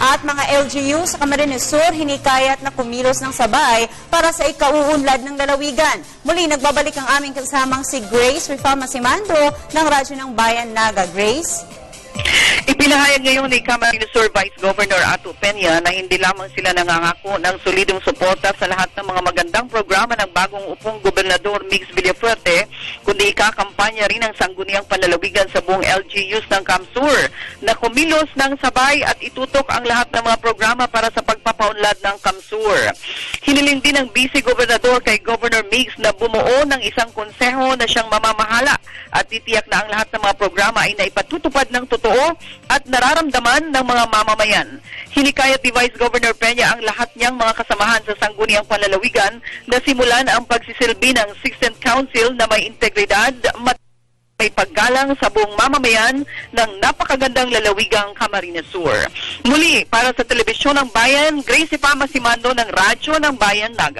At mga LGU sa Camarines Sur hinikayat na kumilos ng sabay para sa ikauunlad ng lalawigan. Muli nagbabalik ang aming kasamang si Grace Rifalma-Simando ng Radyo ng Bayan Naga. Grace? Ipinahayag ngayon ni Camarines Sur Vice Governor Atu Peña na hindi lamang sila nangangako ng solidong suporta sa lahat ng mga magandang programa ng bagong upong Gobernador Mix Villafuerte, kundi ikakampanya rin ang sangguniang panlalawigan sa buong LGUs ng Camsur na kumilos ng sabay at itutok ang lahat ng mga programa para sa pagpapaunlad ng Camsur. Hiniling din ng Vice Gobernador kay Governor Mix na bumuo ng isang konseho na siyang mamamahala at titiyak na ang lahat ng mga programa ay naipatutupad ng totoo at nararamdaman ng mga mamamayan. Hinikayat ni Vice Governor Peña ang lahat niyang mga kasamahan sa sangguniang panlalawigan na simulan ang pagsisilbi ng 16th Council na may integridad, may paggalang sa buong mamamayan ng napakagandang lalawigang Camarines Sur. Muli, para sa Telebisyon ng Bayan, Grace Rifalma-Simando ng Radyo ng Bayan Naga.